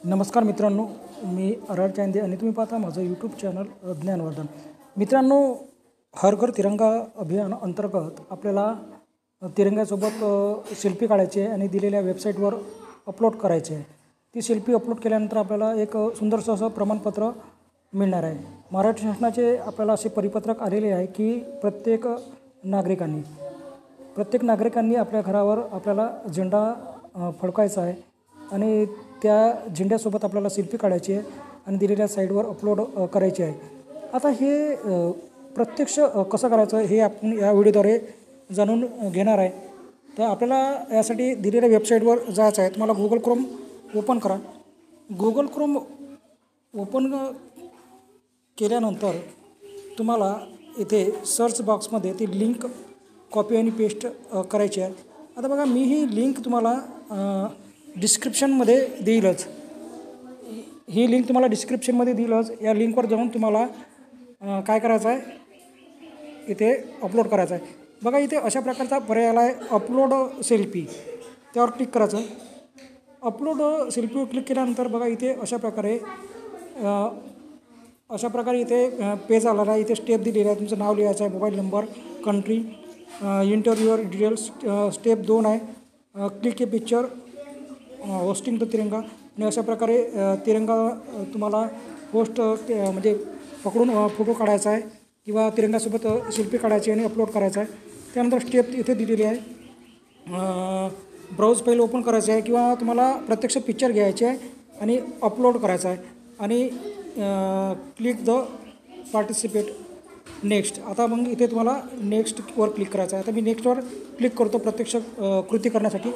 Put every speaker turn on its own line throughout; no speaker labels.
नमस्कार मित्रांनो, मी अरार चांदे आणि तुम्ही पाहता माझं यूट्यूब चॅनल ज्ञानवर्धन. मित्रांनो, हर घर तिरंगा अभियान अंतर्गत आपल्याला तिरंग्यासोबत सेल्फी काढायची आहे आणि दिलेल्या वेबसाईटवर अपलोड करायचे आहे. ती सेल्फी अपलोड केल्यानंतर आपल्याला एक सुंदरसं असं प्रमाणपत्र मिळणार आहे. महाराष्ट्र शासनाचे आपल्याला असे परिपत्रक आलेले आहे की प्रत्येक नागरिकांनी आपल्या घरावर आपल्याला झेंडा फडकायचा आहे आणि त्या झेंड्यासोबत आपल्याला सेल्फी काढायची आहे आणि दिलेल्या साईटवर अपलोड करायची आहे. आता हे प्रत्यक्ष कसं करायचं हे आपण या व्हिडिओद्वारे जाणून घेणार आहे. तर आपल्याला यासाठी दिलेल्या वेबसाईटवर जायचं आहे. तुम्हाला गुगल क्रोम ओपन करा. गुगल क्रोम ओपन केल्यानंतर तुम्हाला इथे सर्च बॉक्समध्ये ती लिंक कॉपी आणि पेस्ट करायची आहे. आता बघा, मी ही लिंक तुम्हाला डिस्क्रिप्शनमध्ये देईलच. ही लिंक तुम्हाला डिस्क्रिप्शनमध्ये देईलच. या लिंकवर जाऊन तुम्हाला काय करायचं आहे, इथे अपलोड करायचं आहे. बघा, इथे अशा प्रकारचा पर्याय आला आहे, अपलोड सेल्फी. त्यावर क्लिक करायचं. अपलोड सेल्फीवर क्लिक केल्यानंतर बघा, इथे अशा प्रकारे इथे पेज आलेला आहे. इथे स्टेप दिलेला आहे. तुमचं नाव लिहायचं आहे, mobile number, country, inter your details. Step 2 आहे, click A picture, hosting the तिरंगा. आणि अशा प्रकारे तिरंगा तुम्हाला होस्ट म्हणजे पकडून फोटो काढायचा आहे किंवा तिरंगासोबत सेल्फी काढायची आणि अपलोड करायचा आहे. त्यानंतर स्टेप इथे दिलेली आहे, ब्राउज फाईल ओपन करायचं आहे किंवा तुम्हाला प्रत्यक्ष पिक्चर घ्यायचे आहे आणि अपलोड करायचं आहे आणि क्लिक द पार्टिसिपेट नेक्स्ट. आता मग इथे तुम्हाला नेक्स्टवर क्लिक करायचं आहे. आता मी नेक्स्टवर क्लिक करतो प्रत्यक्ष कृती करण्यासाठी.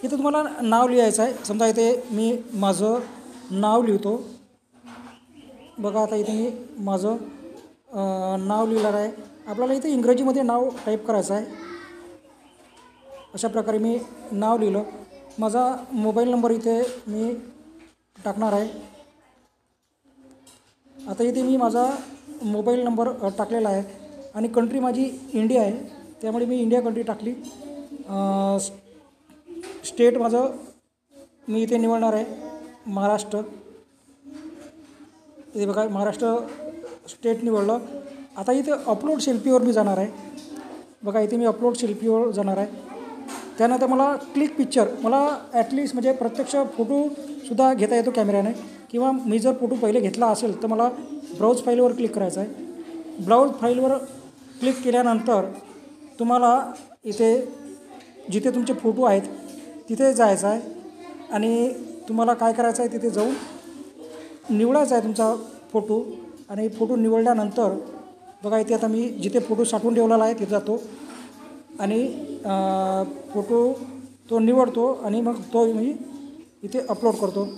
इथे तुम्हाला नाव लिहायचं आहे. समजा इथे मी माझं नाव लिहितो. बघा, आता इथे मी माझं नाव लिहिलं आहे. आपल्याला इथे इंग्रजीमध्ये नाव टाईप करायचं आहे. अशा प्रकारे मी नाव लिहिलं. माझा मोबाईल नंबर इथे मी टाकणार आहे. आता इथे मी माझा मोबाईल नंबर टाकलेला आहे आणि कंट्री माझी इंडिया आहे, त्यामुळे मी इंडिया कंट्री टाकली. स्टेट माझं मी इथे निवडणार आहे, महाराष्ट्र. इथे बघा, महाराष्ट्र स्टेट निवडलं. आता इथे अपलोड सेल्फीवर मी जाणार आहे. बघा, इथे मी अपलोड सेल्फीवर जाणार आहे. त्यानंतर मला क्लिक पिक्चर, मला ॲटलिस्ट म्हणजे प्रत्यक्ष फोटोसुद्धा घेता येतो कॅमेऱ्याने, किंवा मी जर फोटो पहिले घेतला असेल तर मला ब्राउज फाईलवर क्लिक करायचं आहे. ब्राउज फाईलवर क्लिक केल्यानंतर तुम्हाला इथे जिथे तुमचे फोटो आहेत तिथे जायचं आहे आणि तुम्हाला काय करायचं आहे, तिथे जाऊन निवडायचा आहे तुमचा फोटो. आणि फोटो निवडल्यानंतर बघा, इथे आता मी जिथे फोटो साठवून ठेवलेला आहे तिथे जातो आणि फोटो तो निवडतो आणि मग तो मी इथे अपलोड करतो.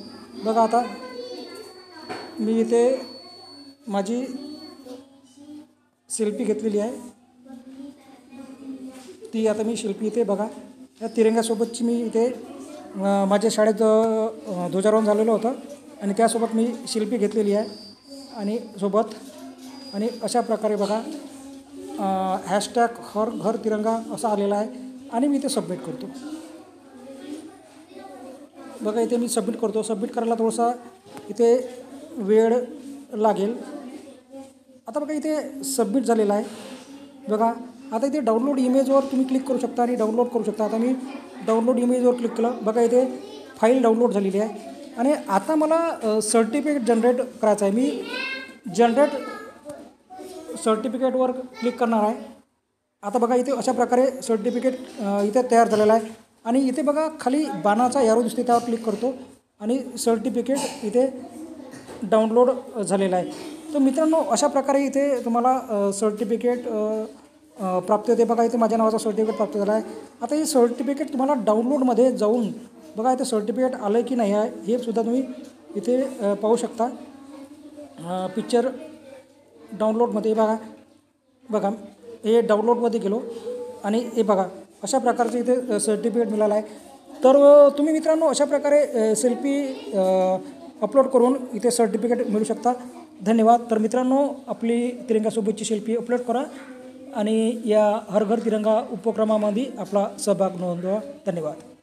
बघा, आता मी इथे माझी सेल्फी घेतलेली आहे. ती आता मी सेल्फी इथे बघा, या तिरंग्यासोबतची मी इथे माझ्या शाळेत ध्वजारोहण झालेलं होतं आणि त्यासोबत मी सेल्फी घेतलेली आहे आणि सोबत. आणि अशा प्रकारे बघा, हॅशटॅग हर घर तिरंगा असा आलेला आहे आणि मी इथे सबमिट करतो. बघा, इथे मी सबमिट करतो. सबमिट करायला थोडासा इथे वेळ लागेल. आता बघा, इथे सबमिट झालेला आहे. बघा, आता इथे डाउनलोड इमेजवर तुम्ही क्लिक करू शकता आणि डाउनलोड करू शकता. आता मी डाउनलोड इमेजवर क्लिक केलं. बघा, इथे फाईल डाउनलोड झालेली आहे आणि आता मला सर्टिफिकेट जनरेट करायचं आहे. मी जनरेट सर्टिफिकेटवर क्लिक करणार आहे. आता बघा, इथे अशा प्रकारे सर्टिफिकेट इथे तयार झालेलं आहे आणि इथे बघा खाली बाणाचा एरो दिसते, त्यावर क्लिक करतो आणि सर्टिफिकेट इथे डाउनलोड झालेला आहे. तर मित्रांनो, अशा प्रकारे इथे तुम्हाला सर्टिफिकेट प्राप्त होते. बघा, इथे माझ्या नावाचा सर्टिफिकेट प्राप्त झाला आहे. आता हे सर्टिफिकेट तुम्हाला डाउनलोडमध्ये जाऊन बघा, इथे सर्टिफिकेट आलं की नाही आहे हे सुद्धा तुम्ही इथे पाहू शकता. पिक्चर डाउनलोडमध्ये बघा हे डाउनलोडमध्ये गेलो आणि हे बघा अशा प्रकारचे इथे सर्टिफिकेट मिळालं आहे. तर तुम्ही मित्रांनो अशा प्रकारे सेल्फी अपलोड करून इथे सर्टिफिकेट मिळू शकता. धन्यवाद. तर मित्रांनो, आपली तिरंगासोबतची सेल्फी अपलोड करा आणि या हर घर तिरंगा उपक्रमामध्ये आपला सहभाग नोंदवा. धन्यवाद.